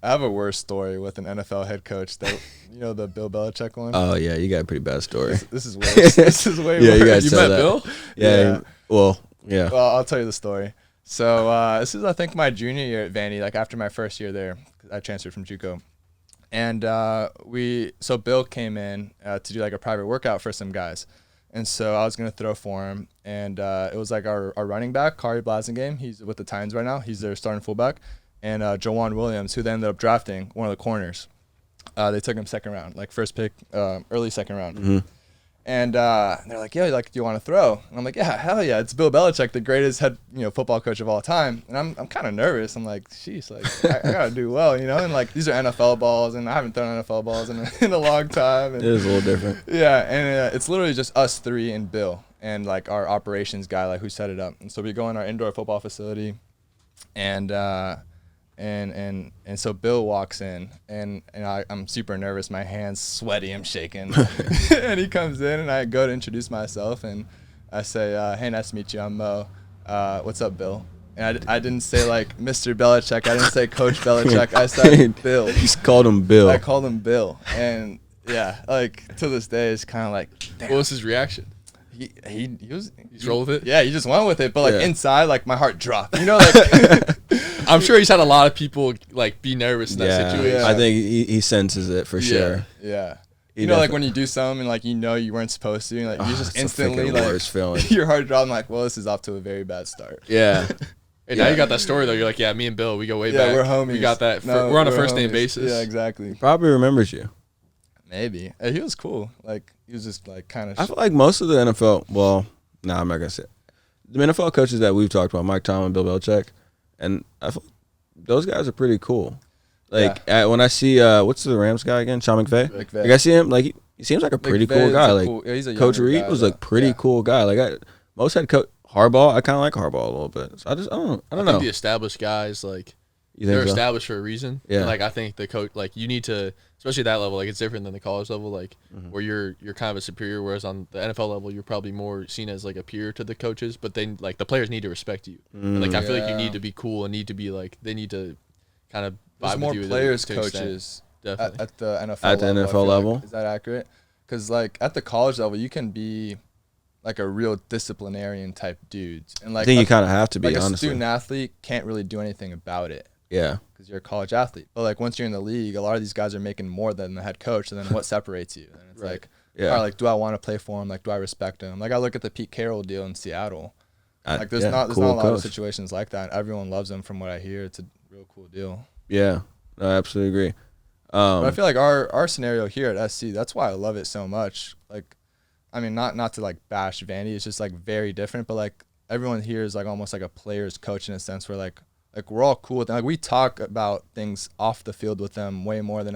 I have a worse story with an NFL head coach. That the Bill Belichick one. Oh yeah, you got a pretty bad story. This is worse. This is way Yeah, worse. you guys You tell met that. Bill? Yeah. Well, yeah. Well, I'll tell you the story. So this is, I think, my junior year at Vandy. Like after my first year there, I transferred from JUCO, and so Bill came in to do like a private workout for some guys, and so I was gonna throw for him, and it was like our running back, Kari Blasingame. He's with the Titans right now. He's their starting fullback, and Jawan Williams, who they ended up drafting, one of the corners. They took him second round, like first pick, early second round. Mm-hmm. And they're like, "Yeah, like, do you want to throw?" And I'm like, "Yeah, hell yeah!" It's Bill Belichick, the greatest head, football coach of all time. And I'm kind of nervous. I'm like, "Jeez, like I gotta do well, And like these are NFL balls, and I haven't thrown NFL balls in a long time. And, It is a little different. yeah, and it's literally just us three and Bill and like our operations guy, like who set it up. And so we go in our indoor football facility, and so Bill walks in, and I'm super nervous. My hands sweaty. I'm shaking. And he comes in, and I go to introduce myself, and I say, "Hey, nice to meet you. I'm Mo. What's up, Bill?" And I didn't say like Mr. Belichick. I didn't say Coach Belichick. I said Bill. You just called him Bill. I called him Bill, and yeah, like to this day, it's kind of like, damn. What was his reaction? He was. He's rolled with it? Yeah, he just went with it. But like Yeah. inside, like my heart dropped. Like. I'm sure he's had a lot of people like be nervous in that situation. Yeah. I think he senses it for sure. Yeah. He Like when you do something and like you weren't supposed to, and, like you just it's the instantly freaking like worst feeling. your heart dropped. I'm like, well, this is off to a very bad start. Yeah. Hey, now you got that story though. You're like, yeah, me and Bill, we go way Yeah, back. we're homies. We got that. No, We're on a we're first name homies. basis. Yeah, exactly. Probably remembers you. Maybe. He was cool. Like he was just like kind of. I feel like most of the NFL. Well, I'm not gonna say it. The NFL coaches that we've talked about, Mike Tomlin, Bill Belichick, and I feel those guys are pretty cool. Like when I see what's the Rams guy again, Sean McVay. Like I see him, like he seems like a pretty cool guy. Like he's a Coach younger Reed guy, was like pretty cool guy. Like most head coach Harbaugh, I kind of like Harbaugh a little bit. So I don't I know. think the established guys like You they're think so? established for a reason. Yeah. And, like I think the coach like you need to, especially at that level, like it's different than the college level, like where you're kind of a superior, whereas on the NFL level you're probably more seen as like a peer to the coaches, but then like the players need to respect you. And, like I feel like you need to be cool and need to be like they need to kind of There's vibe more with you players, to an extent. coaches Definitely. at the NFL At the level. I NFL feel level? like. Is that accurate? Because like at the college level, you can be like a real disciplinarian type dude, and like I think you kind of have to be, like a honestly. student athlete can't really do anything about it. Yeah. Because you're a college athlete. But like once you're in the league, a lot of these guys are making more than the head coach. And then what separates you? And it's Right. like, Yeah. all right, like, do I want to play for him? Like, do I respect him? Like, I look at the Pete Carroll deal in Seattle. Like, there's not a lot of situations like that. Everyone loves him from what I hear. It's a real cool deal. Yeah. I absolutely agree. But I feel like our scenario here at SC, that's why I love it so much. Like, I mean, not to like bash Vandy. It's just like very different. But like everyone here is like almost like a player's coach in a sense where like we're all cool with them. Like we talk about things off the field with them way more than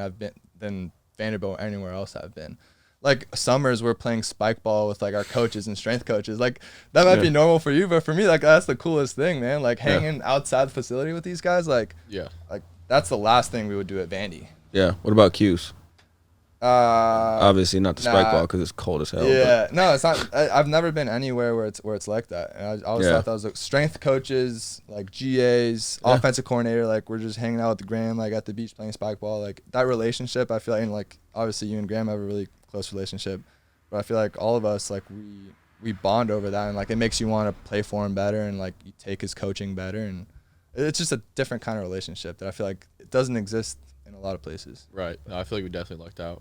than Vanderbilt or anywhere else I've been. Like summers we're playing spike ball with like our coaches and strength coaches. Like that might be normal for you, but for me, like that's the coolest thing, man. Like hanging outside the facility with these guys, like that's the last thing we would do at Vandy. Yeah. What about Q's? Obviously not the spike nah. ball because it's cold as hell. Yeah, no, it's not. I've never been anywhere where it's like that. And I always thought that was like strength coaches, like GAs, offensive coordinator. Like we're just hanging out with Graham, like at the beach playing spike ball. Like that relationship, I feel like, and like obviously you and Graham have a really close relationship, but I feel like all of us like we bond over that, and like it makes you want to play for him better, and like you take his coaching better, and it's just a different kind of relationship that I feel like it doesn't exist in a lot of places. Right. No, I feel like we definitely lucked out.